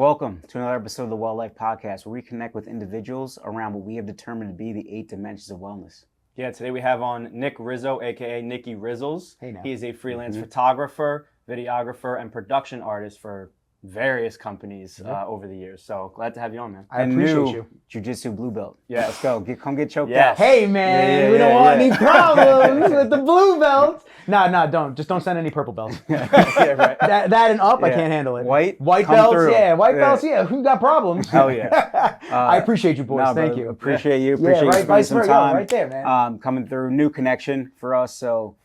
Welcome to another episode of the Well Life Podcast, where we connect with individuals around what we have determined to be the 8 dimensions of wellness. Yeah, today we have on Nick Rizzles, aka Nicky Rizzles. Hey now. He is a freelance photographer, videographer, and production artist for various companies over the years. So glad to have you on, man. I appreciate you. Jiu-Jitsu blue belt. Yeah. Let's go. Come get choked Yes. out. Hey man, we don't want any problems with the blue belt. Don't send any purple belts. Yeah, right. That and up, I can't handle it. White belts, belts, who got problems? Hell yeah. I appreciate you, boys. Thank you. Appreciate you. Appreciate you spending some time. Right there, man. Coming through, new connection for us. So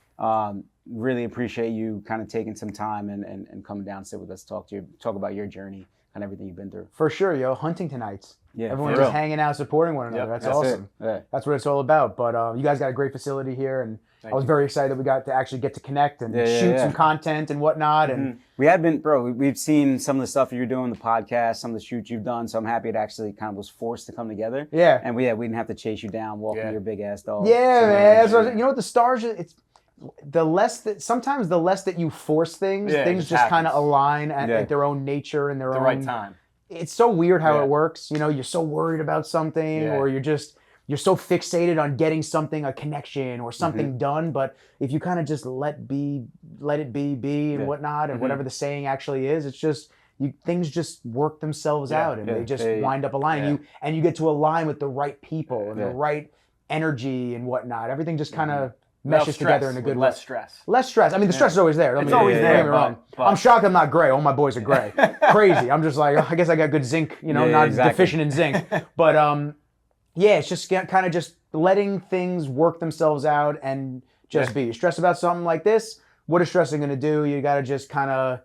really appreciate you kind of taking some time and coming down, sit with us, talk about your journey and everything you've been through. For sure, yo. Hunting nights. Yeah, everyone's just hanging out, supporting one another. Yep, that's awesome. Yeah. That's what it's all about. But you guys got a great facility here, and I was very excited that we got to actually get to connect and shoot some content and whatnot. And we had been, bro. We've seen some of the stuff you're doing, the podcast, some of the shoots you've done. So I'm happy it actually kind of was forced to come together. Yeah. And we didn't have to chase you down, walking your big ass dog. Yeah, man. So, you know what the stars? Sometimes the less that you force things, things just kind of align at their own nature and their own right time. It's so weird how it works. You know, you're so worried about something, or you're so fixated on getting something, a connection or something done. But if you kind of just let it be and whatnot, and whatever the saying actually is, it's just things just work themselves out, and they just wind up aligning. You get to align with the right people and the right energy and whatnot. Everything just kind of meshes together in a good way. Less stress. Less stress. I mean, the stress is always there. It's always there. But I'm shocked I'm not gray. All my boys are gray. Crazy. I'm just like, I guess I got good zinc, not deficient in zinc. But it's just kind of just letting things work themselves out and just be. You're stressed about something like this. What is stressing going to do? You got to just kind of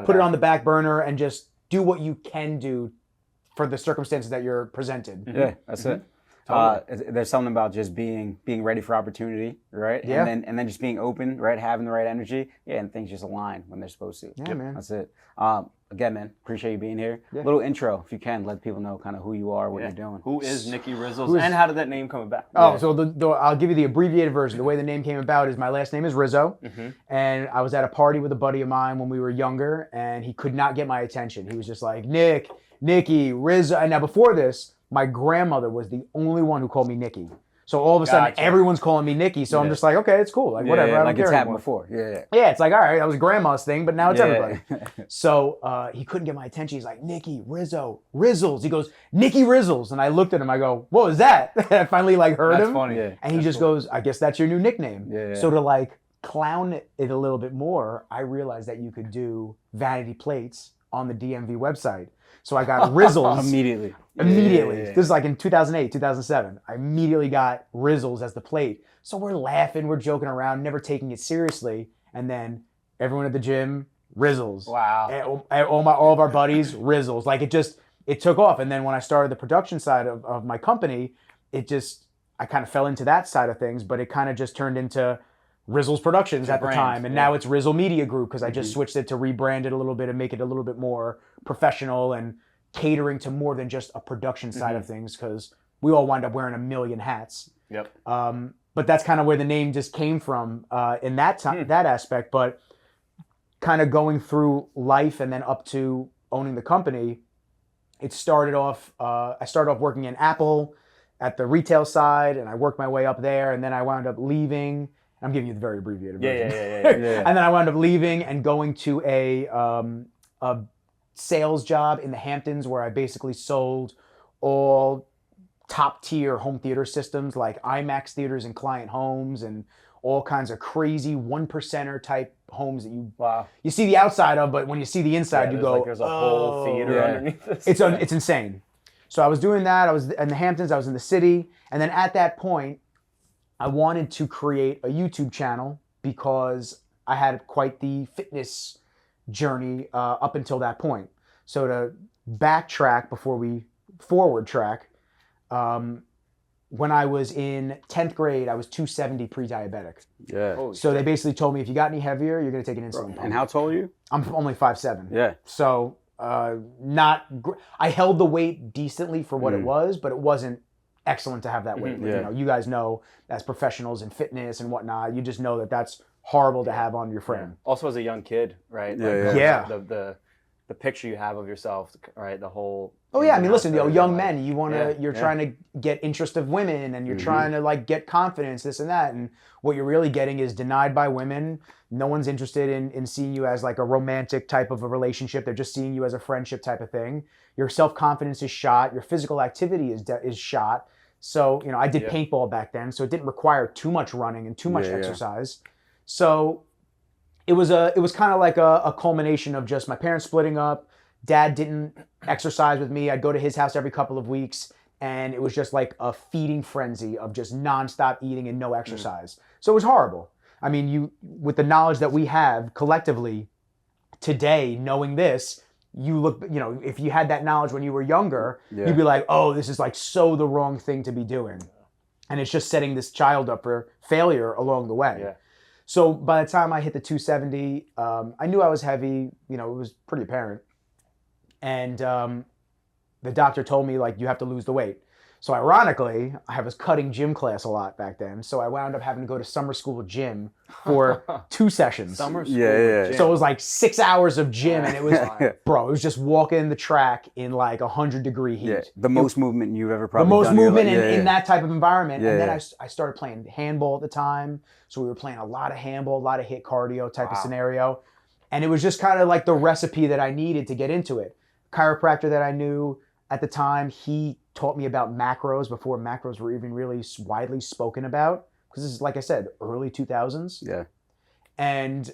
put it on the back burner and just do what you can do for the circumstances that you're presented. Yeah, that's it. Totally. There's something about just being ready for opportunity, right? Yeah. And then just being open, right? Having the right energy, and things just align when they're supposed to. Yeah, man. That's it. Again, man, appreciate you being here. Yeah. Little intro, if you can, let people know kind of who you are, what you're doing. Who is Nicky Rizzles, and how did that name come about? So I'll give you the abbreviated version. The way the name came about is my last name is Rizzo, and I was at a party with a buddy of mine when we were younger, and he could not get my attention. He was just like, Nicky, Rizzo. And now before this, my grandmother was the only one who called me Nicky. So all of a sudden, everyone's calling me Nicky. So I'm just like, okay, it's cool. Like, whatever. I don't like care it's happened anymore. before. Yeah, it's like, all right, that was grandma's thing, but now it's everybody. So he couldn't get my attention. He's like, Nicky, Rizzo, Rizzles. He goes, Nicky Rizzles. And I looked at him. I go, what was that? I finally heard him. That's funny. Yeah. And he just goes, I guess that's your new nickname. Yeah. So to clown it a little bit more, I realized that you could do vanity plates on the DMV website. So I got Rizzles. Immediately. This is like in 2008, 2007. I immediately got Rizzles as the plate. So we're laughing, we're joking around, never taking it seriously. And then everyone at the gym, Rizzles. Wow. All of our buddies, Rizzles. Like it took off. And then when I started the production side of my company, I kind of fell into that side of things, but it kind of just turned into Rizzles Productions at the time. And now it's Rizzles Media Group because I just switched it to rebrand it a little bit and make it a little bit more professional and catering to more than just a production side of things, because we all wind up wearing a million hats. Yep. But that's kind of where the name just came from in that time, that aspect. But kind of going through life and then up to owning the company, it started off, I started off working in Apple at the retail side, and I worked my way up there, and then I wound up leaving. I'm giving you the very abbreviated version. Yeah. And then I wound up leaving and going to a sales job in the Hamptons, where I basically sold all top tier home theater systems like IMAX theaters and client homes and all kinds of crazy 1%er type homes that you see the outside of, but when you see the inside, you go, there's a whole theater underneath this. It's insane. So I was doing that. I was in the Hamptons. I was in the city. And then at that point, I wanted to create a YouTube channel because I had quite the fitness journey up until that point. So to backtrack before we forward track, when I was in 10th grade, I was 270 pre-diabetic. Yeah. So they basically told me, if you got any heavier, you're going to take an insulin pump. And how tall are you? I'm only 5'7". Yeah. So I held the weight decently for what it was, but it wasn't excellent to have that weight. You guys know, as professionals in fitness and whatnot, you just know that that's horrible to have on your frame. Also as a young kid, right? Yeah. The the picture you have of yourself, right? The whole. Oh yeah, I mean, listen, young like, men, you're trying to get interest of women, and you're trying to like get confidence, this and that, and what you're really getting is denied by women. No one's interested in seeing you as like a romantic type of a relationship. They're just seeing you as a friendship type of thing. Your self-confidence is shot. Your physical activity is shot. So, I did paintball back then, so it didn't require too much running and too much exercise. So it was kind of like a culmination of just my parents splitting up. Dad didn't exercise with me. I'd go to his house every couple of weeks, and it was just like a feeding frenzy of just nonstop eating and no exercise. So it was horrible. I mean, with the knowledge that we have collectively today, knowing this, you look, if you had that knowledge when you were younger, you'd be like, oh, this is like so the wrong thing to be doing. And it's just setting this child up for failure along the way. Yeah. So by the time I hit the 270, I knew I was heavy, it was pretty apparent. And the doctor told me, like, you have to lose the weight. So ironically, I was cutting gym class a lot back then. So I wound up having to go to summer school gym for 2 sessions. Summer school gym. So it was like 6 hours of gym, and it was, bro, it was just walking the track in like 100-degree heat. Yeah, the most movement you've ever probably done. The most movement in that type of environment. And then I started playing handball at the time. So we were playing a lot of handball, a lot of HIIT cardio type of scenario. And it was just kind of like the recipe that I needed to get into it. Chiropractor that I knew at the time, he taught me about macros before macros were even really widely spoken about. Because this is, like I said, early 2000s. Yeah. And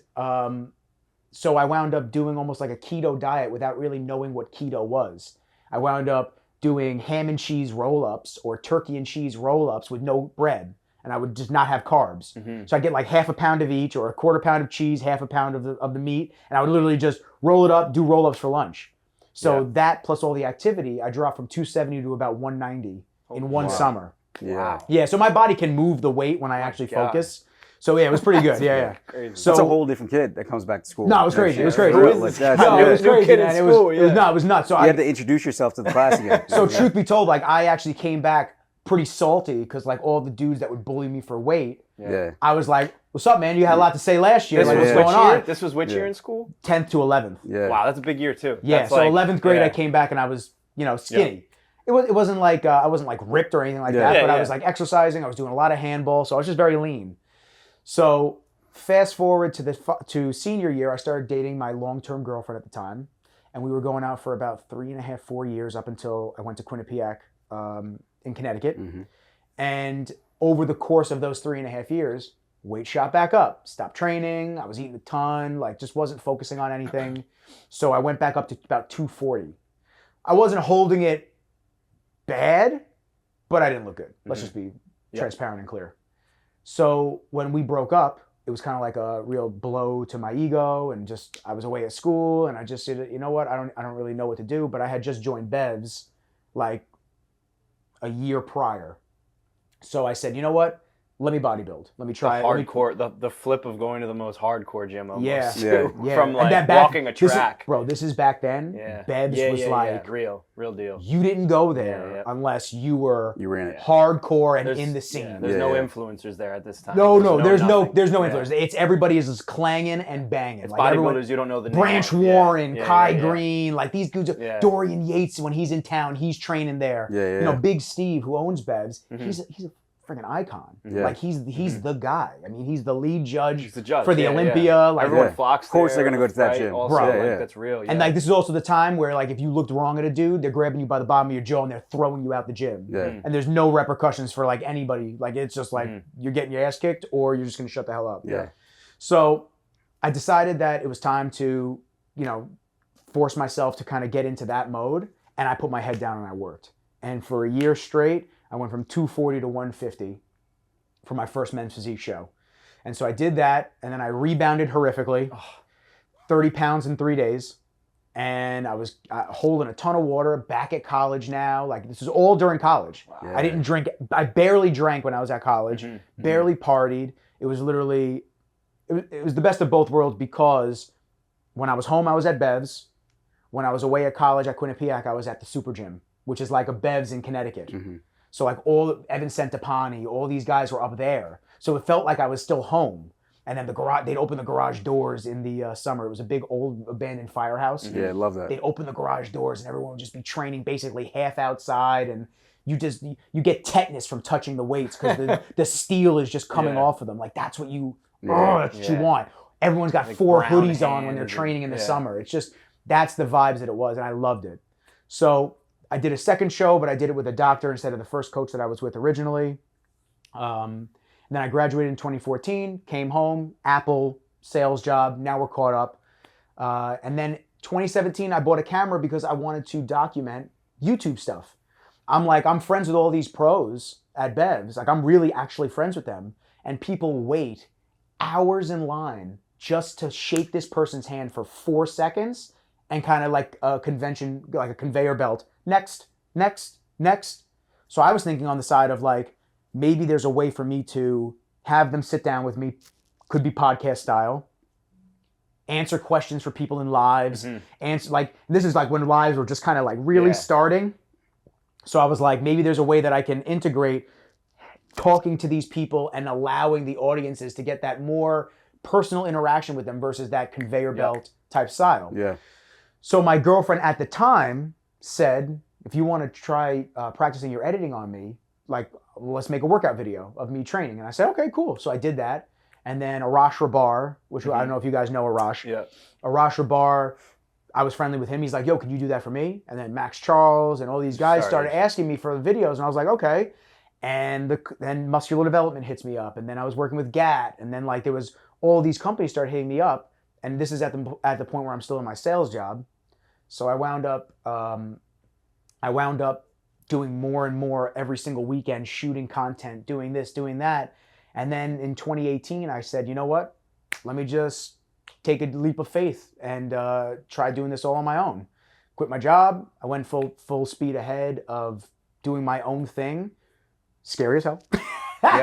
so I wound up doing almost like a keto diet without really knowing what keto was. I wound up doing ham and cheese roll-ups or turkey and cheese roll-ups with no bread. And I would just not have carbs. So I'd get like half a pound of each or a quarter pound of cheese, half a pound of the meat. And I would literally just roll it up, do roll-ups for lunch. So that plus all the activity, I dropped from 270 to about 190 in one summer. Yeah, so my body can move the weight when I actually focus. So yeah, it was pretty good. Yeah. Crazy. So it's a whole different kid that comes back to school. No, it was crazy. It was crazy. It was crazy, man. It was nuts. So you had to introduce yourself to the class again. So truth be told, like I actually came back pretty salty because like all the dudes that would bully me for weight, I was like, what's up, man? You had a lot to say last year. Like, what's going on? This was which year in school? 10th to 11th. Yeah. Wow, that's a big year too. Yeah, that's so 11th grade I came back and I was, skinny. It wasn't like, I wasn't like ripped or anything like that, but I was like exercising. I was doing a lot of handball, so I was just very lean. So fast forward to senior year, I started dating my long-term girlfriend at the time. And we were going out for about 3.5, 4 years up until I went to Quinnipiac in Connecticut. And over the course of those 3.5 years, weight shot back up. Stopped training. I was eating a ton. Like just wasn't focusing on anything. So I went back up to about 240. I wasn't holding it bad, but I didn't look good. Let's just be transparent and clear. So when we broke up, it was kind of like a real blow to my ego, and just I was away at school, and I just said, you know what, I don't really know what to do. But I had just joined Bev's like a year prior. So I said, you know what? Let me bodybuild. Let me try hardcore. The flip of going to the most hardcore gym almost. Yeah. From like walking a track. This is back then. Yeah. Bev's was like real deal. You didn't go there unless you were in it. Hardcore and in the scene. There's no influencers there at this time. There's no influencers. It's everybody is just clanging and banging. It's like bodybuilders you don't know the name. Branch Warren, Kai Green, like these dudes. Dorian Yates, when he's in town, he's training there. You know, Big Steve, who owns Bev's, he's a freaking icon. Like he's the guy. I mean, he's the lead judge, for the Olympia. Like everyone flocks. Of course, they're gonna go to that gym, also, bro. That's real. And like this is also the time where like if you looked wrong at a dude, they're grabbing you by the bottom of your jaw and they're throwing you out the gym. And there's no repercussions for like anybody. Like it's just like you're getting your ass kicked or you're just gonna shut the hell up. So I decided that it was time to, force myself to kind of get into that mode, and I put my head down and I worked. And for a year straight, I went from 240 to 150 for my first men's physique show. And so I did that, and then I rebounded horrifically, 30 pounds in 3 days. And I was holding a ton of water, back at college now. Like, this is all during college. Wow. I didn't drink. I barely drank when I was at college, barely partied. It was literally, it was the best of both worlds, because when I was home, I was at Bev's. When I was away at college at Quinnipiac, I was at the Super Gym, which is like a Bev's in Connecticut. So like all Evan Centopani, all these guys were up there. So it felt like I was still home. And then they'd open the garage doors in the summer. It was a big old abandoned firehouse. Yeah, I love that. They'd open the garage doors and everyone would just be training basically half outside, and you get tetanus from touching the weights because the steel is just coming off of them. Like that's what you want. Everyone's got like 4 hoodies on when they're training in the summer. It's just, that's the vibes that it was, and I loved it. So I did a second show, but I did it with a doctor instead of the first coach that I was with originally. And then I graduated in 2014, came home, Apple sales job. Now we're caught up. And then 2017, I bought a camera because I wanted to document YouTube stuff. I'm friends with all these pros at Bev's. Like I'm really actually friends with them. And people wait hours in line just to shake this person's hand for 4 seconds and kind of like a convention, like a conveyor belt. Next, next, next. So I was thinking on the side of like, maybe there's a way for me to have them sit down with me, could be podcast style, answer questions for people in lives, answer like, this is like when lives were just kind of like really starting. So I was like, maybe there's a way that I can integrate talking to these people and allowing the audiences to get that more personal interaction with them versus that conveyor belt type style. Yeah. So my girlfriend at the time said, if you want to try practicing your editing on me, like let's make a workout video of me training. And I said, okay, cool. So I did that. And then Arash Rabar, which I don't know if you guys know Arash. Yeah. Arash Rabar, I was friendly with him. He's like, yo, could you do that for me? And then Max Charles and all these guys started asking me for the videos. And I was like, okay. And then Muscular Development hits me up. And then I was working with GAT. And then like there was all these companies started hitting me up. And this is at the point where I'm still in my sales job. So I wound up doing more and more every single weekend, shooting content, doing this, doing that. And then in 2018, I said, you know what? Let me just take a leap of faith and try doing this all on my own. Quit my job. I went full speed ahead of doing my own thing. Scary as hell.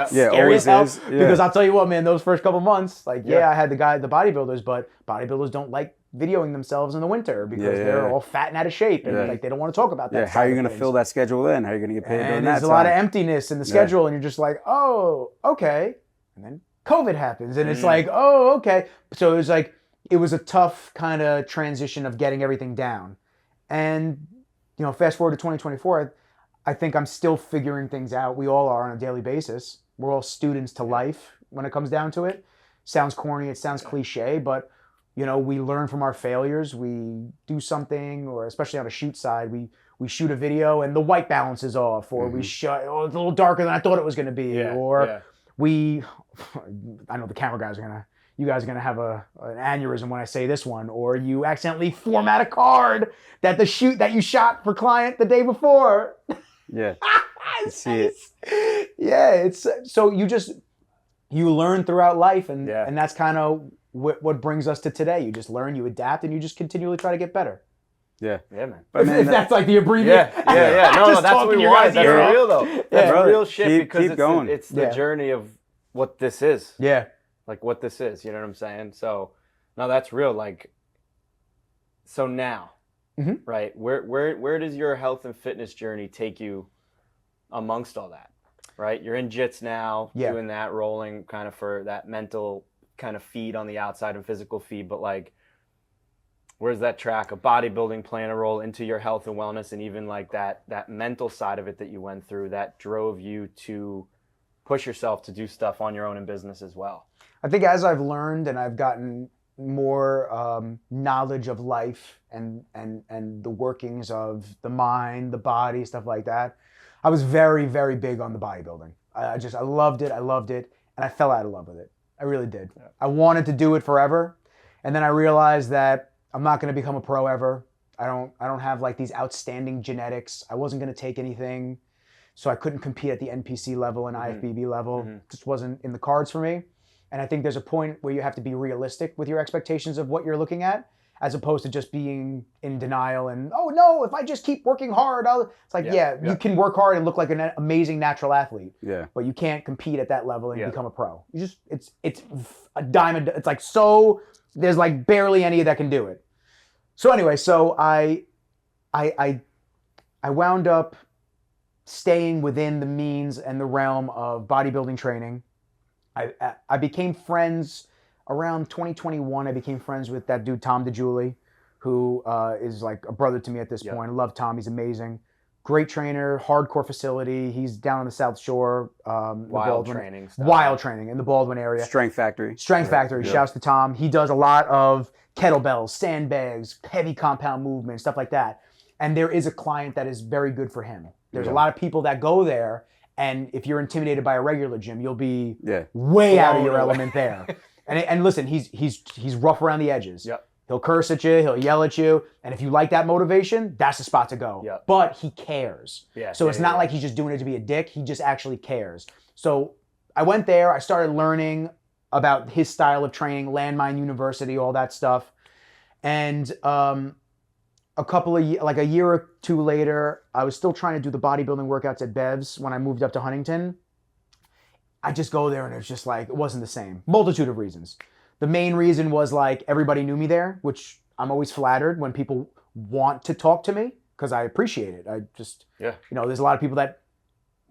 Scary as hell. Because I'll tell you what, man, those first couple months, like, I had the bodybuilders, but bodybuilders don't like videoing themselves in the winter because they're all fat and out of shape and like they don't want to talk about that. How are you going to fill that schedule in? How are you going to get paid during that? There's a lot of emptiness in the schedule and you're just like, oh, okay. And then COVID happens and it's like, oh, okay. So it was a tough kind of transition of getting everything down. And, you know, fast forward to 2024, I think I'm still figuring things out. We all are on a daily basis. We're all students to life when it comes down to it. Sounds corny, it sounds cliche, but you know, we learn from our failures. We do something, or especially on a shoot side, we shoot a video and the white balance is off, or we shot, it's a little darker than I thought it was going to be, or I know the camera guys you guys are going to have an aneurysm when I say this one, or you accidentally format a card that you shot for client the day before. Yeah. See it. Yeah, it's so you learn throughout life, and that's kind of what brings us to today. You just learn, you adapt, and you just continually try to get better. Yeah, man. But man, if that's like the abbreviation. Yeah. No, that's what we want. That's real though. That's real shit because it's the journey of what this is. Yeah. Like what this is. You know what I'm saying? So, no, that's real. Like, so now, right? Where does your health and fitness journey take you amongst all that? Right? You're in jits now, doing that, rolling kind of for that mental kind of feed on the outside and physical feed, but like, where's that track of bodybuilding playing a role into your health and wellness, and even like that mental side of it that you went through that drove you to push yourself to do stuff on your own in business as well? I think as I've learned and I've gotten more knowledge of life and the workings of the mind, the body, stuff like that, I was very, very big on the bodybuilding. I loved it, and I fell out of love with it. I really did. Yeah. I wanted to do it forever, and then I realized that I'm not going to become a pro ever. I don't have like these outstanding genetics. I wasn't going to take anything, so I couldn't compete at the NPC level and IFBB level. Just wasn't in the cards for me. And I think there's a point where you have to be realistic with your expectations of what you're looking at, as opposed to just being in denial and, oh no, if I just keep working hard, it's like, you can work hard and look like an amazing natural athlete, but you can't compete at that level and become a pro. You just, it's a diamond. It's like, so there's like barely any that can do it. So anyway, so I wound up staying within the means and the realm of bodybuilding training. I became friends around 2021. I became friends with that dude Tom DeJulie, who is like a brother to me at this point. I love Tom. He's amazing. Great trainer, hardcore facility. He's down on the South Shore. Wild training stuff. Wild training in the Baldwin area. Strength Factory. Strength Factory. Shouts to Tom. He does a lot of kettlebells, sandbags, heavy compound movement, stuff like that. And there is a client that is very good for him. There's a lot of people that go there, and if you're intimidated by a regular gym, you'll be way out of your element there. And listen, he's rough around the edges. Yep. He'll curse at you, he'll yell at you, and if you like that motivation, that's the spot to go. Yep. But he cares. Yeah, so it's not like he's just doing it to be a dick, he just actually cares. So I went there, I started learning about his style of training, Landmine University, all that stuff. And a year or two later, I was still trying to do the bodybuilding workouts at Bev's when I moved up to Huntington. I just go there and it's just like, it wasn't the same. Multitude of reasons. The main reason was like everybody knew me there, which I'm always flattered when people want to talk to me because I appreciate it. I just, there's a lot of people that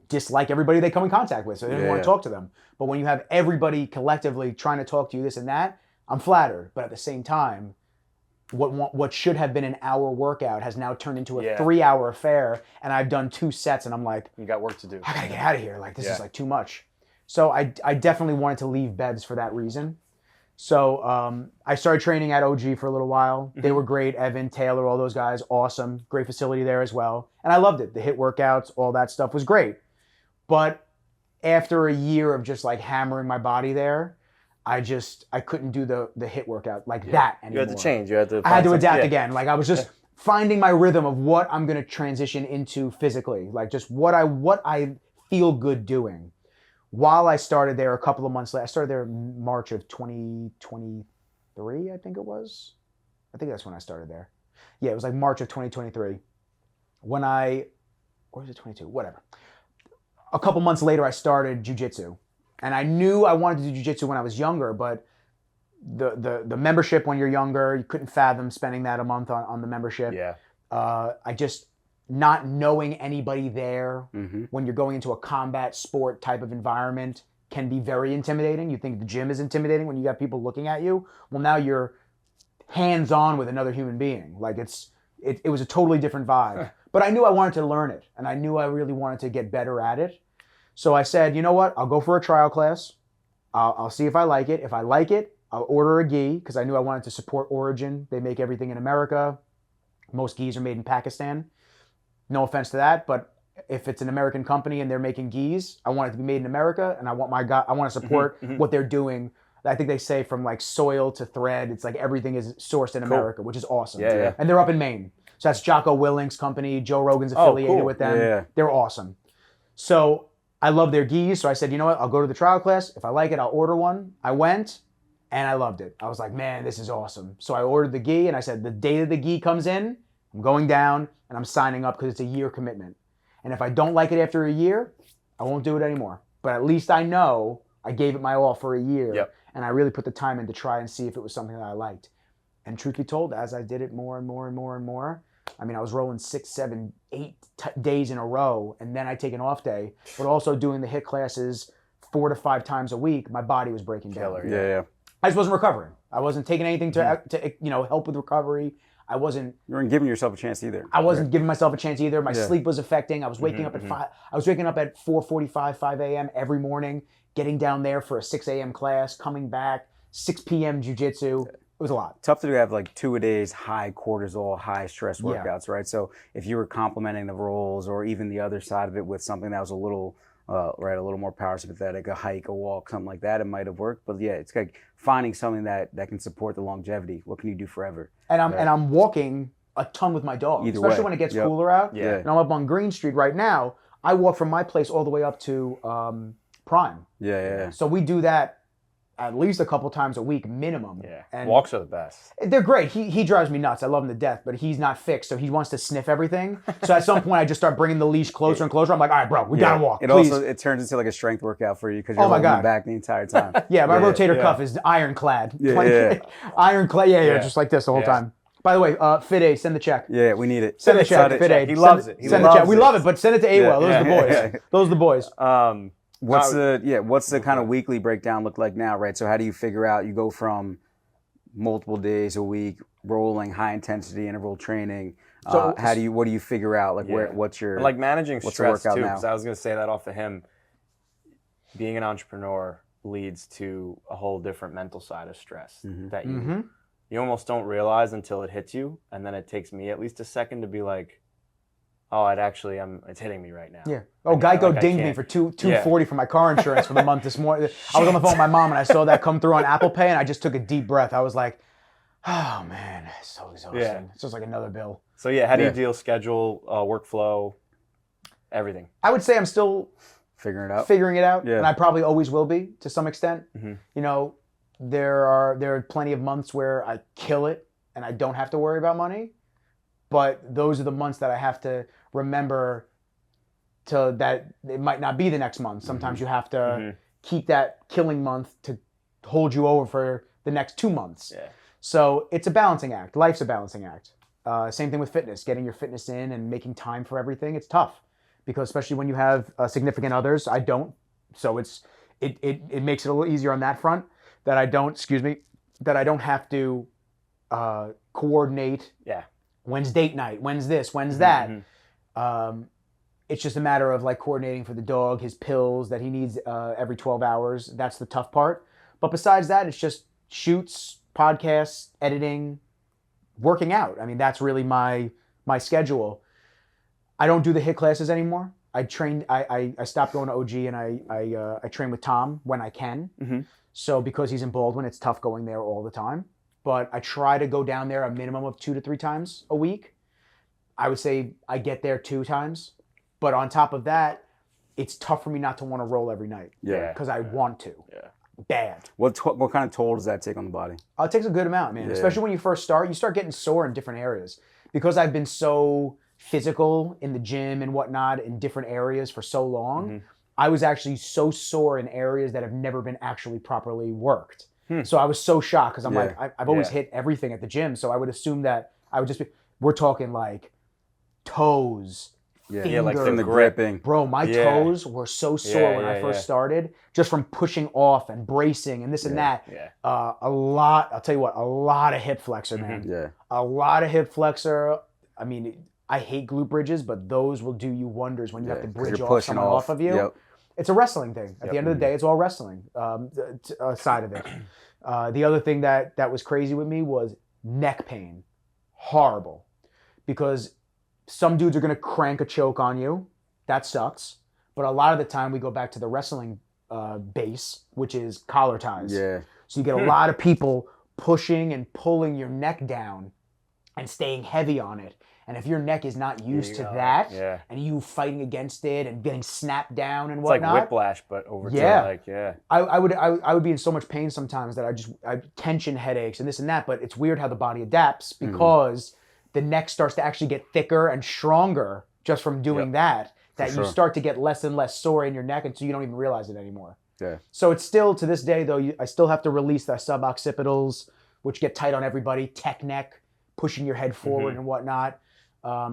dislike everybody they come in contact with, so they don't want to talk to them. But when you have everybody collectively trying to talk to you, this and that, I'm flattered. But at the same time, what should have been an hour workout has now turned into a 3-hour affair, and I've done 2 sets, and I'm like, you got work to do. I gotta get out of here. Like this is like too much. So I definitely wanted to leave Bev's for that reason. So I started training at OG for a little while. They were great. Evan, Taylor, all those guys, awesome. Great facility there as well. And I loved it. The HIIT workouts, all that stuff was great. But after a year of just like hammering my body there, I couldn't do the HIIT workout like that anymore. You had to change. I had to adapt again. Like I was just finding my rhythm of what I'm going to transition into physically. Like just what I feel good doing. While I started there a couple of months later, I started there in March of 2023, I think it was. I think that's when I started there. Yeah, it was like March of 2023. Or was it 22? Whatever. A couple months later, I started jiu-jitsu. And I knew I wanted to do jiu-jitsu when I was younger, but the membership when you're younger, you couldn't fathom spending that a month on the membership. Yeah. I just... not knowing anybody there when you're going into a combat sport type of environment can be very intimidating. You think the gym is intimidating when you got people looking at you. Well, now you're hands-on with another human being. Like it was a totally different vibe. But I knew I wanted to learn it, and I knew I really wanted to get better at it. So I said, you know what? I'll go for a trial class. I'll see if I like it. If I like it, I'll order a gi because I knew I wanted to support Origin. They make everything in America. Most gis are made in Pakistan. No offense to that, but if it's an American company and they're making gis, I want it to be made in America, and I want to support what they're doing. I think they say from like soil to thread, it's like everything is sourced in America, which is awesome. Yeah. And they're up in Maine. So that's Jocko Willink's company. Joe Rogan's affiliated with them. Yeah. They're awesome. So I love their gis, so I said, you know what, I'll go to the trial class. If I like it, I'll order one. I went, and I loved it. I was like, man, this is awesome. So I ordered the gi, and I said, the day that the gi comes in, I'm going down, and I'm signing up because it's a year commitment. And if I don't like it after a year, I won't do it anymore. But at least I know I gave it my all for a year, and I really put the time in to try and see if it was something that I liked. And truth be told, as I did it more and more and more and more, I mean, I was rolling 6, 7, 8 days in a row, and then I'd take an off day, but also doing the HIIT classes 4 to 5 times a week, my body was breaking down. Yeah. I just wasn't recovering. I wasn't taking anything to help with recovery. You weren't giving yourself a chance either. I wasn't giving myself a chance either. My sleep was affecting. I was waking up at 5. I was waking up at 4:45, 5 a.m. every morning, getting down there for a 6 a.m. class, coming back, 6 p.m. jiu-jitsu. It was a lot. Tough to have like 2-a-days high cortisol, high stress workouts, right? So if you were complementing the rolls or even the other side of it with something that was a little more parasympathetic, a hike, a walk, something like that, it might have worked. But yeah, it's like finding something that can support the longevity. What can you do forever? And I'm walking a ton with my dog, especially when it gets cooler out. Yeah. And I'm up on Green Street right now. I walk from my place all the way up to Prime. Yeah. So we do that at least a couple times a week minimum. Yeah. And walks are the best. They're great. He drives me nuts. I love him to death, but he's not fixed, so he wants to sniff everything. So at some point, I just start bringing the leash closer and closer. I'm like, all right, bro, we gotta walk. It turns into like a strength workout for you because you're holding back the entire time. Yeah, my rotator cuff is ironclad. Ironclad. Yeah, just like this the whole time. By the way, Fide, send the check. Yeah, we need it. Send the check, Fide. He loves it. Send the check. We love it, but send it to AWell. Those are the boys. Those are the boys. What's the kind of weekly breakdown look like now, right? So how do you figure out, you go from multiple days a week, rolling high intensity interval training. So what do you figure out? Like what's your, like managing stress too? Because now? I was going to say that off of him. Being an entrepreneur leads to a whole different mental side of stress that you almost don't realize until it hits you. And then it takes me at least a second to be like, oh, it's hitting me right now. Yeah. Oh, Geico dinged me for $240 for my car insurance for the month this morning. I was on the phone with my mom and I saw that come through on Apple Pay and I just took a deep breath. I was like, oh man, it's so exhausting. Yeah. It's just like another bill. So how do you deal schedule, workflow, everything? I would say I'm still figuring it out. Yeah. And I probably always will be to some extent. You know, there are plenty of months where I kill it and I don't have to worry about money. But those are the months that I have to remember that it might not be the next month. Sometimes you have to keep that killing month to hold you over for the next 2 months. Yeah. So it's a balancing act. Life's a balancing act. Same thing with fitness, getting your fitness in and making time for everything. It's tough because especially when you have significant others. I don't. So it makes it a little easier on that front that I don't have to coordinate. Yeah. When's date night? When's this? When's that? It's just a matter of like coordinating for the dog, his pills that he needs every 12 hours. That's the tough part. But besides that, it's just shoots, podcasts, editing, working out. I mean, that's really my schedule. I don't do the HIIT classes anymore. I stopped going to OG and I train with Tom when I can. So because he's in Baldwin, it's tough going there all the time. But I try to go down there a minimum of 2 to 3 times a week. I would say I get there 2 times. But on top of that, it's tough for me not to want to roll every night. Yeah. Because I want to. Yeah. Bad. What kind of toll does that take on the body? It takes a good amount, man. Yeah. Especially when you first start. You start getting sore in different areas. Because I've been so physical in the gym and whatnot in different areas for so long, I was actually so sore in areas that have never been actually properly worked. So I was so shocked because I'm like, I've always hit everything at the gym. So I would assume that I would just be, we're talking like toes, fingers. Like from the gripping. Bro, my toes were so sore when I first started just from pushing off and bracing and this and that. Yeah. I'll tell you what, a lot of hip flexor, man. Yeah. A lot of hip flexor. I mean, I hate glute bridges, but those will do you wonders when you have to bridge someone off of you. Yep. It's a wrestling thing. At the end of the day, it's all wrestling side of it. The other thing that was crazy with me was neck pain. Horrible. Because some dudes are going to crank a choke on you. That sucks. But a lot of the time, we go back to the wrestling base, which is collar ties. Yeah. So you get a lot of people pushing and pulling your neck down and staying heavy on it. And if your neck is not used to that, and you fighting against it and getting snapped down and whatnot, it's like whiplash, but over to I would be in so much pain sometimes that I tension headaches and this and that. But it's weird how the body adapts because the neck starts to actually get thicker and stronger just from doing that. That you start to get less and less sore in your neck, and so you don't even realize it anymore. Yeah. So it's still to this day though. I still have to release the suboccipitals, which get tight on everybody. Tech neck, pushing your head forward and whatnot.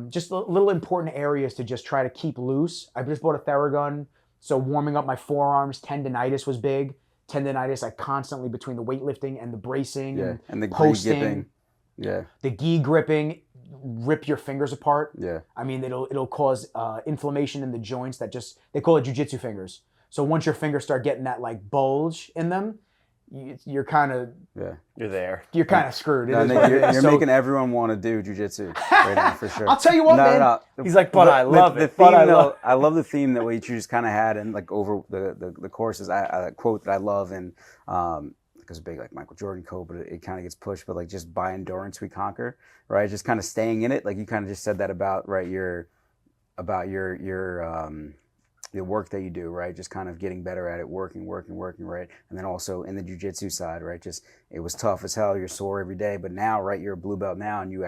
Just little important areas to just try to keep loose. I just bought a Theragun, so warming up my forearms. Tendinitis was big. Tendinitis, I constantly between the weightlifting and the bracing and the posting. The gi gripping, rip your fingers apart. Yeah. I mean, it'll cause inflammation in the joints that they call it jujitsu fingers. So once your fingers start getting that like bulge in them, you're kind of you're there. You're kind of screwed. You're making everyone want to do jujitsu right now for sure. I'll tell you what, man. No. He's like, but I love it. I love the theme that we just kind of had and like over the courses. I quote that I love and because big like Michael Jordan quote, but it kind of gets pushed. But like just by endurance we conquer, right? Just kind of staying in it. Like you kind of just said that about your the work that you do, right? Just kind of getting better at it, working, right? And then also in the jiu-jitsu side, right? Just, it was tough as hell. You're sore every day, but now, right? You're a blue belt now and you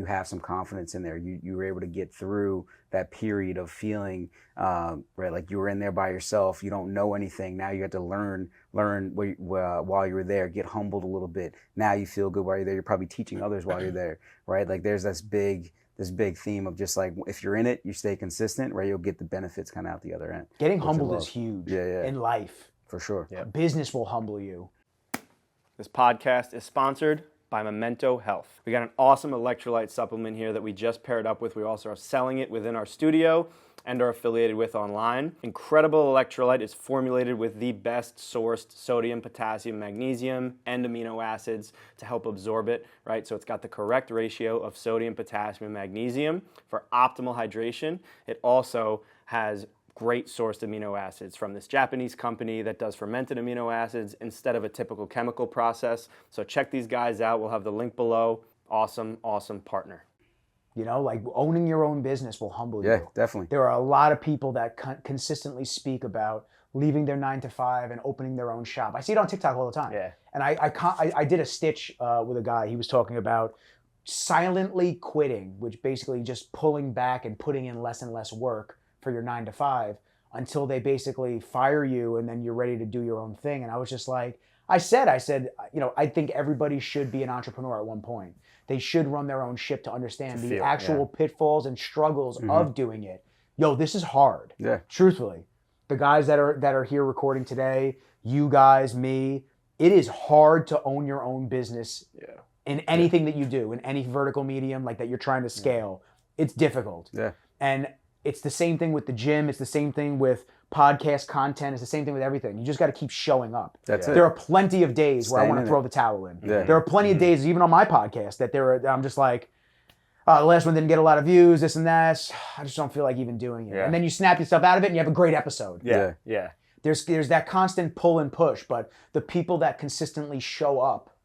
have some confidence in there. You were able to get through that period of feeling, right? Like you were in there by yourself. You don't know anything. Now you have to learn while you were there, get humbled a little bit. Now you feel good while you're there. You're probably teaching others while you're there, right? Like there's this this big theme of just like, if you're in it, you stay consistent, right? You'll get the benefits kind of out the other end. Getting humbled is huge in life. For sure. Business will humble you. This podcast is sponsored by Memento Health. We got an awesome electrolyte supplement here that we just paired up with. We also are selling it within our studio and are affiliated with online. Incredible electrolyte is formulated with the best sourced sodium, potassium, magnesium, and amino acids to help absorb it, right? So it's got the correct ratio of sodium, potassium, and magnesium for optimal hydration. It also has great sourced amino acids from this Japanese company that does fermented amino acids instead of a typical chemical process. So check these guys out. We'll have the link below. Awesome, awesome partner. You know, like owning your own business will humble you. Yeah, definitely. There are a lot of people that consistently speak about leaving their 9 to 5 and opening their own shop. I see it on TikTok all the time. Yeah. And I did a stitch with a guy. He was talking about silently quitting, which basically just pulling back and putting in less and less work for your 9 to 5 until they basically fire you and then you're ready to do your own thing. And I was just like, I said, you know, I think everybody should be an entrepreneur at one point. They should run their own ship to understand the actual pitfalls and struggles of doing it. Yo, this is hard. Yeah. Truthfully. The guys that are here recording today, you guys, me, it is hard to own your own business in anything that you do, in any vertical medium like that you're trying to scale. It's difficult. Yeah. And it's the same thing with the gym. It's the same thing with podcast content. It's the same thing with everything. You just got to keep showing up. That's it. There are plenty of days where I want to throw the towel in. Yeah. There are plenty of days, even on my podcast, that I'm just like, the last one didn't get a lot of views, this and that. I just don't feel like even doing it. Yeah. And then you snap yourself out of it and you have a great episode. Yeah. There's that constant pull and push, but the people that consistently show up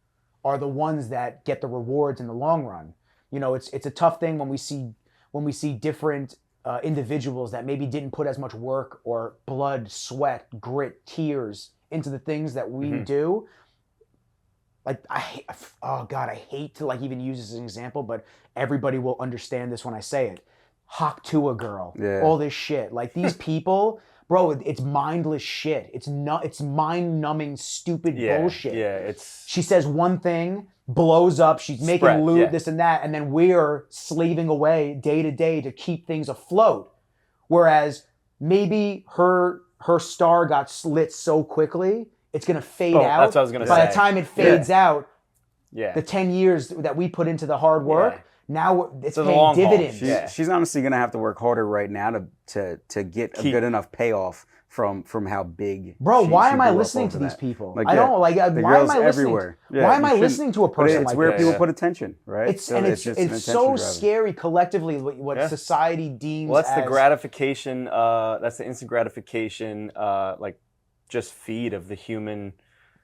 are the ones that get the rewards in the long run. You know, it's a tough thing when we see different individuals that maybe didn't put as much work or blood, sweat, grit, tears into the things that we do. Like, I hate to like even use this as an example, but everybody will understand this when I say it. Hawk to a girl, all this shit. Like these people, bro, it's mindless shit. It's mind-numbing, stupid bullshit. Yeah, she says one thing, blows up, she's making loot, this and that, and then we're slaving away day to day to keep things afloat. Whereas maybe her star got lit so quickly, it's gonna fade out. That's what I was gonna say. By the time it fades out, Yeah. The 10 years that we put into the hard work, now it's paying long haul. dividends. She's honestly going to have to work harder right now to get a good enough payoff from how big. Bro, why am I grew up listening over to these that. people? Like, I don't like. the Why am girls I listening? everywhere. Yeah, why am I you listening to a But person it's like where this? people put attention, right? It's So it's just an so attention-grabbing. scary collectively what society deems. Well, that's as, the gratification. That's the instant gratification, like just feed of the human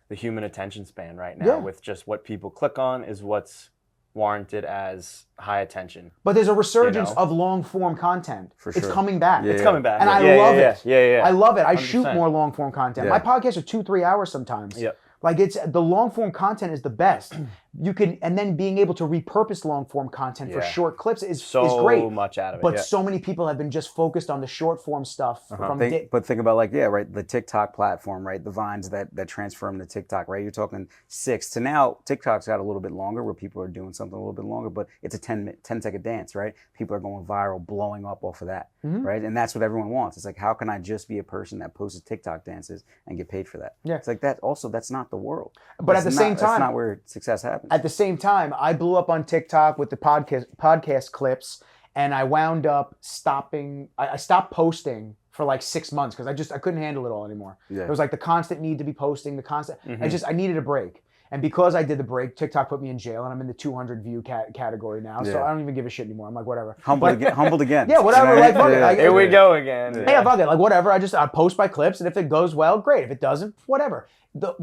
attention span right now. Yeah. With just what people click on is what's warranted as high attention. But there's a resurgence of long form content. For It's sure. coming back. Yeah, It's coming back, and I love it. Yeah. I love it. I 100%. shoot more long form content. Yeah. My podcasts are 2-3 hours sometimes. Yep. Like it's the long form content is the best. You can, and then being able to repurpose long form content for short clips is great. So much out of it. But so many people have been just focused on the short form stuff. But think about the TikTok platform, right? The vines that transform to TikTok, right? You're talking 6 to now. TikTok's got a little bit longer where people are doing something a little bit longer, but it's a 10-second dance, right? People are going viral, blowing up off of that, right? And that's what everyone wants. It's like, how can I just be a person that posts TikTok dances and get paid for that? Yeah. It's like that. Also, that's not the world. But at the same time, that's not where success happens. At the same time, I blew up on TikTok with the podcast clips, and I wound up stopping. I stopped posting for like 6 months because I couldn't handle it all anymore. Yeah. It was like the constant need to be posting, the constant. I needed a break. And because I did the break, TikTok put me in jail, and I'm in the 200 view category now. So I don't even give a shit anymore. I'm like, whatever. Humbled again. Yeah, whatever. Like, fuck it. Here we go again. Yeah, fuck it. Like, whatever. I post my clips, and if it goes well, great. If it doesn't, whatever. The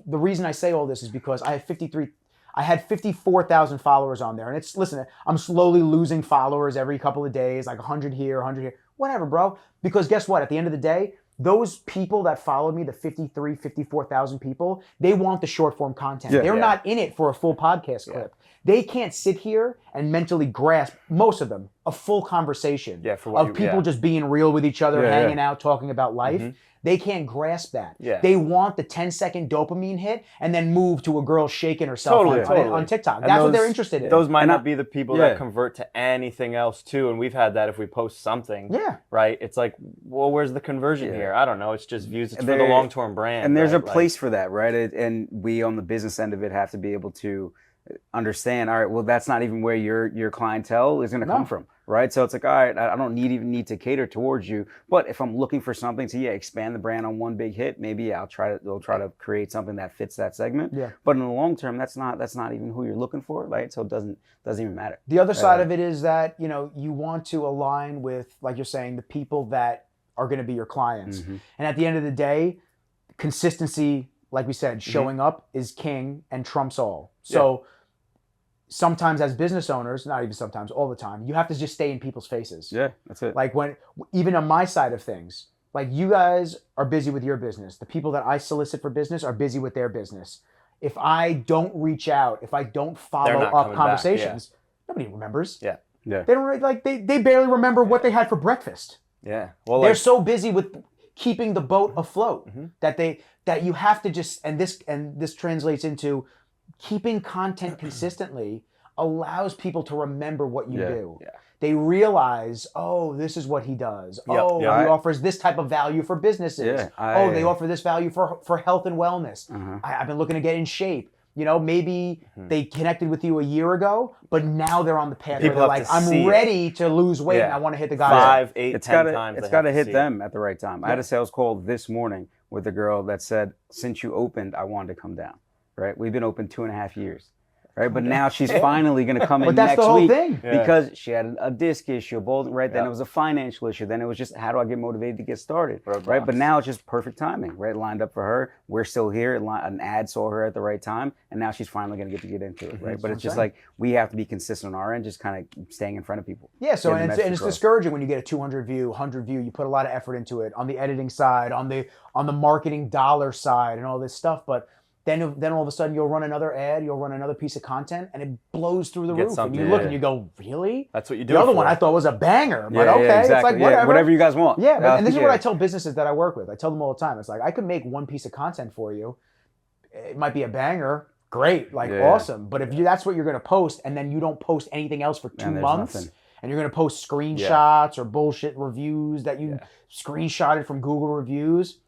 reason I say all this is because I had 54,000 followers on there, and listen, I'm slowly losing followers every couple of days, like 100 here, 100 here, whatever, bro. Because guess what? At the end of the day, those people that followed me, the 54,000 people, they want the short form content. They're not in it for a full podcast clip. They can't sit here and mentally grasp, most of them, a full conversation of people just being real with each other, hanging out, talking about life. They can't grasp that. Yeah. They want the 10-second dopamine hit and then move to a girl shaking herself on TikTok. And that's what they're interested in. Those might not be the people that convert to anything else too. And we've had that if we post something, right? It's like, well, where's the conversion here? I don't know. It's just views. It's for the long-term brand. And there's a place for that, right? And we on the business end of it have to be able to understand, all right, well, that's not even where your clientele is going to come from, right? So it's like, all right, I don't need to cater towards you, but if I'm looking for something to expand the brand on one big hit, maybe they'll try to create something that fits that segment. Yeah. But in the long term, that's not even who you're looking for, right? So it doesn't even matter. The other side of it is that you want to align with, like you're saying, the people that are going to be your clients, and at the end of the day, consistency, like we said, showing up is king and trumps all. So sometimes as business owners, not even sometimes, all the time, you have to just stay in people's faces. Yeah, that's it. Like even on my side of things, like you guys are busy with your business. The people that I solicit for business are busy with their business. If I don't reach out, if I don't follow up conversations, nobody remembers. Yeah. They don't they barely remember what they had for breakfast. Yeah. Well, they're so busy with keeping the boat afloat that you have to just, and this translates into keeping content consistently allows people to remember what you do. Yeah. They realize, oh, this is what he does. He offers this type of value for businesses. Yeah. They offer this value for health and wellness. I've been looking to get in shape. Maybe they connected with you a year ago, but now they're on the path where they're like, I'm ready to lose weight and I want to hit the guy 5, 8, 10 times. It's got to hit them at the right time. I had a sales call this morning with a girl that said, since you opened, I wanted to come down. Right? We've been open 2.5 years. Right? But now she's finally going to come in next week because she had a disc issue, right? Then it was a financial issue. Then it was just, how do I get motivated to get started? Right? But now it's just perfect timing, right? Lined up for her. We're still here. An ad saw her at the right time. And now she's finally going to get into it, right? But it's just like, we have to be consistent on our end, just kind of staying in front of people. Yeah, so and it's discouraging when you get a 200 view, 100 view. You put a lot of effort into it on the editing side, on the marketing dollar side and all this stuff. But then all of a sudden you'll run another ad, you'll run another piece of content, and it blows through the roof. And you look and you go, really? That's what you do. The other one I thought was a banger, but okay, exactly. it's like whatever. Whatever you guys want. Yeah, and this is what I tell businesses that I work with. I tell them all the time. It's like, I could make one piece of content for you. It might be a banger, great, awesome. But if that's what you're going to post, and then you don't post anything else for 2 months, and you're going to post screenshots or bullshit reviews that you screenshotted from Google reviews,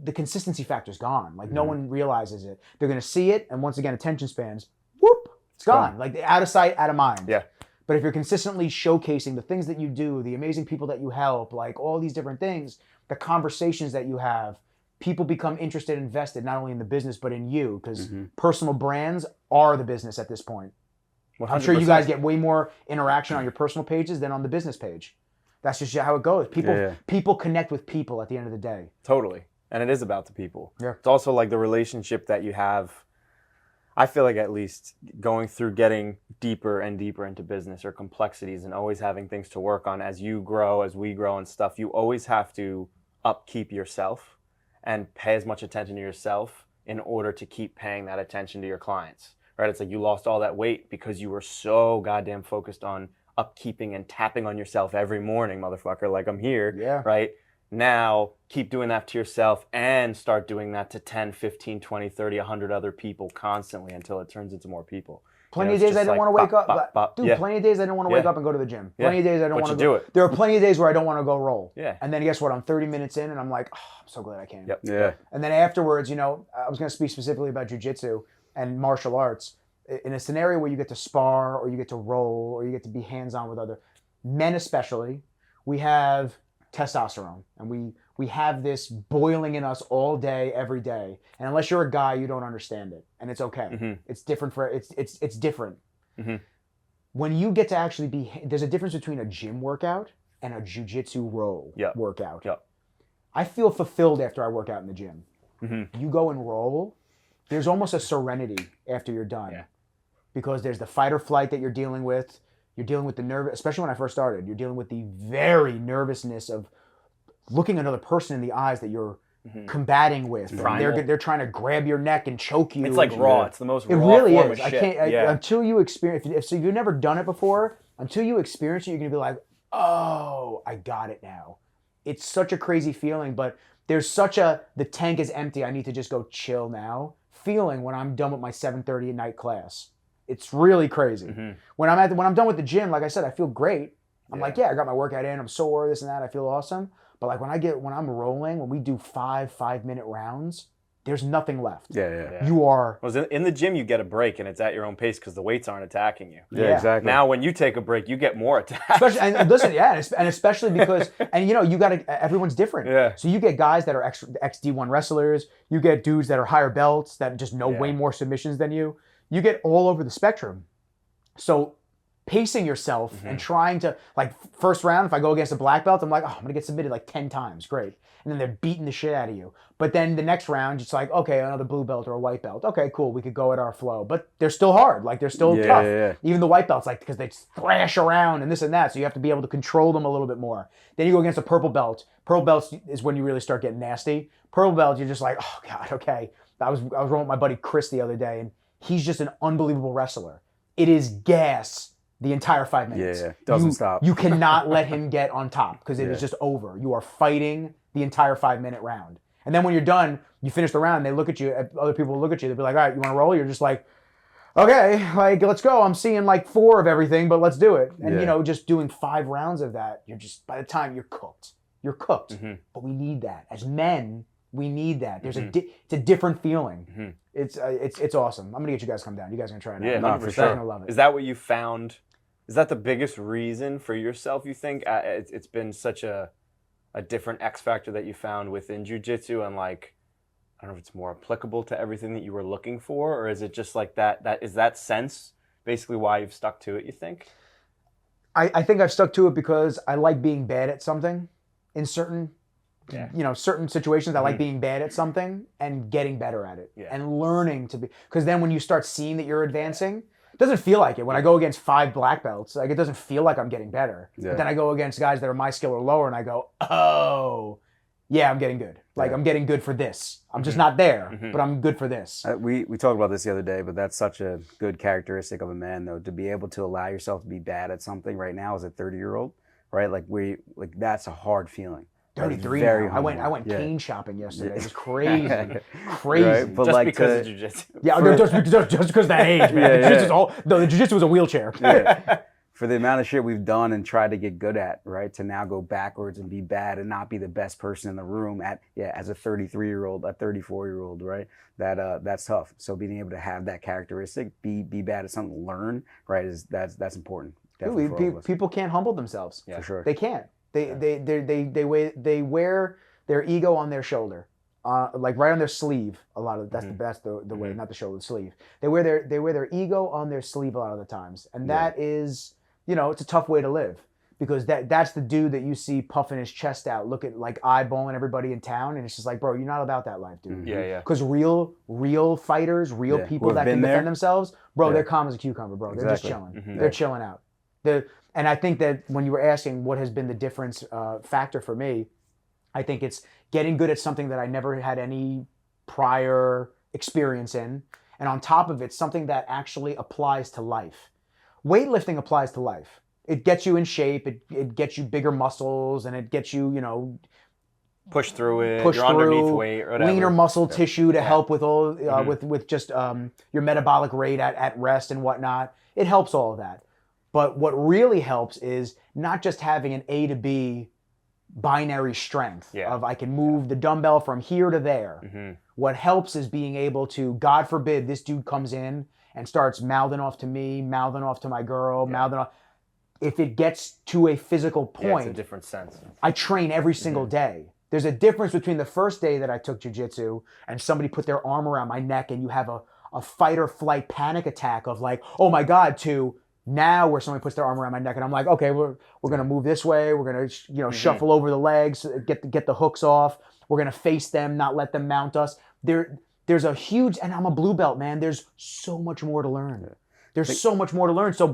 the consistency factor's gone. Like no one realizes it. They're going to see it, and once again, attention spans, whoop, it's gone. Like out of sight, out of mind. Yeah. But if you're consistently showcasing the things that you do, the amazing people that you help, like all these different things, the conversations that you have, people become interested, invested, not only in the business, but in you, because personal brands are the business at this point. 100%. I'm sure you guys get way more interaction on your personal pages than on the business page. That's just how it goes. People connect with people at the end of the day. Totally. And it is about the people. Yeah. It's also like the relationship that you have. I feel like at least going through getting deeper and deeper into business or complexities and always having things to work on as you grow, as we grow and stuff, you always have to upkeep yourself and pay as much attention to yourself in order to keep paying that attention to your clients. Right? It's like you lost all that weight because you were so goddamn focused on upkeeping and tapping on yourself every morning, motherfucker, like I'm here, right? Now, keep doing that to yourself and start doing that to 10, 15, 20, 30, 100 other people constantly until it turns into more people. Plenty of days I didn't want to wake up. Plenty of days I didn't want to wake up and go to the gym. Plenty of days I don't want to do it. There are plenty of days where I don't want to go roll. Yeah. And then guess what? I'm 30 minutes in and I'm like, oh, I'm so glad I came. Yep. Yeah. And then afterwards, I was going to speak specifically about jiu-jitsu and martial arts. In a scenario where you get to spar or you get to roll or you get to be hands-on with other men, especially, we have testosterone and we have this boiling in us all day, every day. And unless you're a guy, you don't understand it, and it's okay. It's different it's different. When you get to actually there's a difference between a gym workout and a jiu-jitsu roll workout. I feel fulfilled after I work out in the gym. You go and roll, there's almost a serenity after you're done. Because there's the fight or flight that you're dealing with. You're dealing with the nerve, especially when I first started. You're dealing with the very nervousness of looking another person in the eyes that you're combating with. They're trying to grab your neck and choke you. It's like raw. It's the most raw really form is. of shit. Until you experience. If you've never done it before, until you experience it, you're gonna be like, oh, I got it now. It's such a crazy feeling, but there's such the tank is empty, I need to just go chill now feeling when I'm done with my 7:30 at night class. It's really crazy. When I'm done with the gym, like I said, I feel great. I'm like, I got my workout in, I'm sore, this and that, I feel awesome. But like when I'm rolling, when we do 5-minute rounds, there's nothing left. Yeah. You are... Well, in the gym, you get a break, and it's at your own pace because the weights aren't attacking you. Yeah, exactly. Now, when you take a break, you get more attacks. And listen, and especially because, and you know, you got to, everyone's different. Yeah. So you get guys that are ex-D1 wrestlers, you get dudes that are higher belts, that just know way more submissions than you. You get all over the spectrum. So pacing yourself and trying to, like, first round, if I go against a black belt, I'm like, oh, I'm going to get submitted like 10 times. Great. And then they're beating the shit out of you. But then the next round, it's like, okay, another blue belt or a white belt. Okay, cool. We could go at our flow. But they're still hard. Like, they're still tough. Yeah. Even the white belts, like, because they thrash around and this and that. So you have to be able to control them a little bit more. Then you go against a purple belt. Purple belts is when you really start getting nasty. Purple belt, you're just like, oh, God, okay. I was rolling with my buddy Chris the other day, and he's just an unbelievable wrestler. It is gas the entire 5 minutes. Yeah. Doesn't stop. You cannot let him get on top because it is just over. You are fighting the entire 5-minute round. And then when you're done, you finish the round, and they look at you, other people will look at you, they'll be like, all right, you want to roll? You're just like, okay, like, let's go. I'm seeing like 4 of everything, but let's do it. And, you know, just doing 5 rounds of that, you're just, by the time you're cooked. You're cooked. But we need that. As men, we need that. There's it's a different feeling. It's awesome. I'm going to get you guys to come down. You guys are going to try it out. Yeah, no, for sure. You're going to love it. Is that what you found? Is that the biggest reason for yourself, you think? It's been such a different X factor that you found within jiu-jitsu, and like, I don't know if it's more applicable to everything that you were looking for, or is it just like is that sense basically why you've stuck to it, you think? I think I've stuck to it because I like being bad at something in certain certain situations. I like being bad at something and getting better at it and learning to be, because then when you start seeing that you're advancing, it doesn't feel like it. When I go against 5 black belts, like, it doesn't feel like I'm getting better. But then I go against guys that are my skill or lower, and I go, oh, yeah, I'm getting good. Like, I'm getting good for this. I'm just not there, but I'm good for this. We talked about this the other day, but that's such a good characteristic of a man, though, to be able to allow yourself to be bad at something right now as a 30-year-old, right? Like, that's a hard feeling. 33 very now. I went yeah. cane shopping yesterday. It was crazy. Right? But just like because of jiu-jitsu. Yeah, just because of that age, man. The jiu-jitsu was a wheelchair. For the amount of shit we've done and tried to get good at, right? To now go backwards and be bad and not be the best person in the room as a 33-year-old, a 34-year-old, right? That's tough. So being able to have that characteristic, be bad at something, learn, right? That's important. Definitely for all of us. People can't humble themselves. For sure. They can't. They wear their ego on their shoulder, like right on their sleeve. A lot of that's the way, not the shoulder, the sleeve. They wear their ego on their sleeve a lot of the times, and that is, it's a tough way to live, because that's the dude that you see puffing his chest out, looking like eyeballing everybody in town, and it's just like, bro, you're not about that life, dude. Yeah. Because real fighters, people that can defend themselves, bro, they're calm as a cucumber, bro. They're just chilling. They're chilling out. And I think that when you were asking what has been the difference factor for me, I think it's getting good at something that I never had any prior experience in. And on top of it, something that actually applies to life. Weightlifting applies to life. It gets you in shape. It gets you bigger muscles, and it gets you, push through it. You're underneath weight or whatever. Leaner muscle tissue to help with all with just your metabolic rate at rest and whatnot. It helps all of that. But what really helps is not just having an A to B binary strength of I can move the dumbbell from here to there. What helps is being able to, God forbid, this dude comes in and starts mouthing off to me, mouthing off to my girl, mouthing off. If it gets to a physical point, it's a different sense. I train every single day. There's a difference between the first day that I took jiu-jitsu and somebody put their arm around my neck and you have a fight or flight panic attack of like, oh my God, to now where somebody puts their arm around my neck and I'm like, okay, we're gonna move this way, we're gonna shuffle over the legs, get the hooks off, we're gonna face them, not let them mount us. There's a huge, and I'm a blue belt, man. There's so much more to learn. There's so much more to learn. So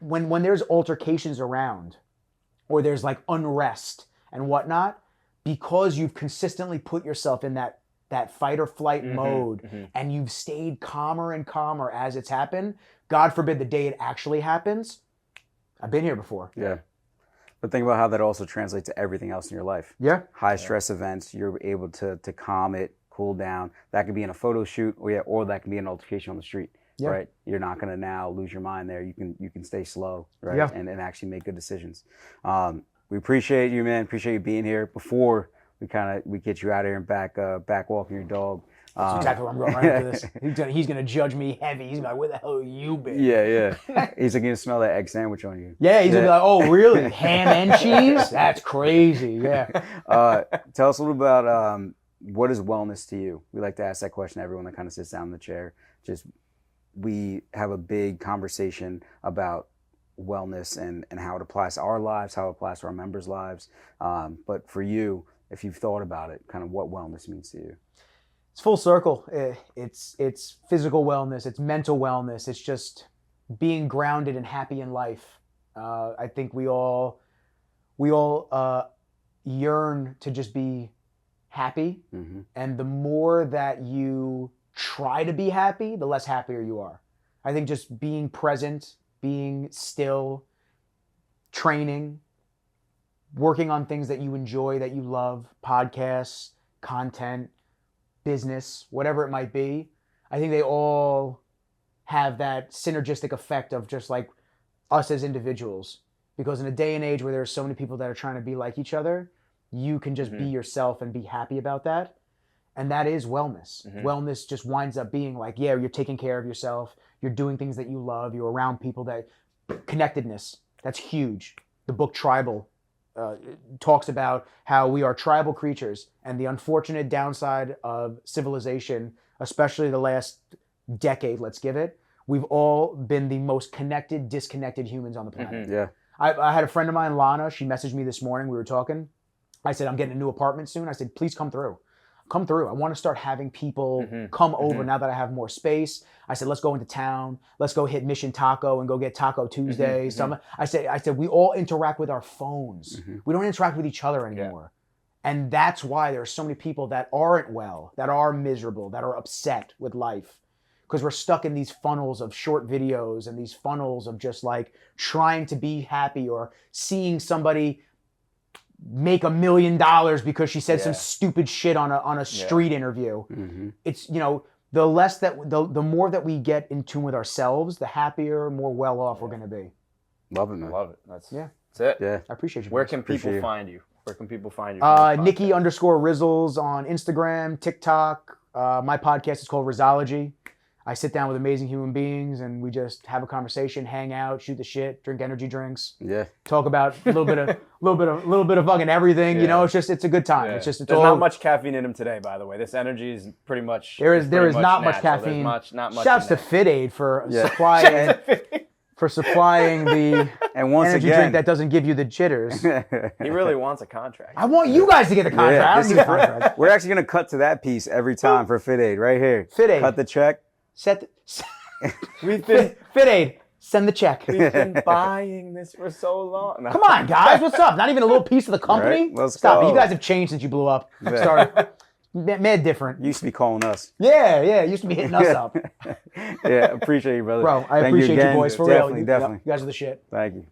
when there's altercations around, or there's like unrest and whatnot, because you've consistently put yourself in that fight or flight mode, and you've stayed calmer and calmer as it's happened. God forbid the day it actually happens. I've been here before. Yeah. But think about how that also translates to everything else in your life. Yeah. High stress events, you're able to calm it, cool down. That could be in a photo shoot, or that can be an altercation on the street. Yeah. Right? You're not going to now lose your mind there. You can stay slow, right? Yeah. And actually make good decisions. We appreciate you, man. Appreciate you being here. Before we get you out of here and back walking your dog. That's exactly where I'm going right after this. He's gonna judge me heavy. He's gonna be like, "Where the hell have you been?" Yeah. He's gonna smell that egg sandwich on you. Yeah, he's gonna be like, "Oh, really? Ham and cheese? That's crazy." Yeah. Tell us a little about what is wellness to you? We like to ask that question to everyone that kind of sits down in the chair. We have a big conversation about wellness and how it applies to our lives, how it applies to our members' lives. But for you, if you've thought about it, kind of what wellness means to you. It's full circle. It's physical wellness. It's mental wellness. It's just being grounded and happy in life. I think we all yearn to just be happy. Mm-hmm. And the more that you try to be happy, the less happier you are. I think just being present, being still, training, working on things that you enjoy, that you love, podcasts, content, business, whatever it might be, I think they all have that synergistic effect of just like us as individuals. Because in a day and age where there are so many people that are trying to be like each other, you can just be yourself and be happy about that. And that is wellness. Mm-hmm. Wellness just winds up being like, yeah, you're taking care of yourself. You're doing things that you love. You're around people that... Connectedness, that's huge. The book Tribal talks about how we are tribal creatures, and the unfortunate downside of civilization, especially the last decade, let's give it, we've all been the most connected, disconnected humans on the planet. Mm-hmm. Yeah. I had a friend of mine, Lana, she messaged me this morning, we were talking. I said, I'm getting a new apartment soon. I said, please come through. Come through. I want to start having people come over now that I have more space. I said, let's go into town. Let's go hit Mission Taco and go get Taco Tuesday. I said, we all interact with our phones. Mm-hmm. We don't interact with each other anymore. Yeah. And that's why there are so many people that aren't well, that are miserable, that are upset with life. Because we're stuck in these funnels of short videos and these funnels of just like trying to be happy or seeing somebody make $1 million because she said some stupid shit on a street interview. Mm-hmm. It's, the more that we get in tune with ourselves, the happier, more well off we're going to be. Love it, man. Love it. That's it. Yeah. I appreciate you. Where can people find you? Where can people find you? Nicky_Rizzles on Instagram, TikTok. My podcast is called Rizzology. I sit down with amazing human beings and we just have a conversation, hang out, shoot the shit, drink energy drinks. Yeah. Talk about a little bit of fucking everything. Yeah. It's a good time. Yeah. There's not much caffeine in them today, by the way. This energy is pretty much there is not much caffeine. Not much. Shouts to Fit Aid for supplying the energy drink that doesn't give you the jitters. He really wants a contract. I want you guys to get the contract. I don't need a contract. We're actually gonna cut to that piece every time for Fit Aid right here. Fit Aid. Cut the check. We've been Fit Aid. Send the check. We've been buying this for so long. No. Come on, guys. What's up? Not even a little piece of the company? Right? Let's Stop go. it. You guys have changed since you blew up. Started mad different. You used to be calling us. Yeah. Used to be hitting us up. Yeah, appreciate you, brother. Bro, I appreciate you boys for real. Definitely. You guys are the shit. Thank you.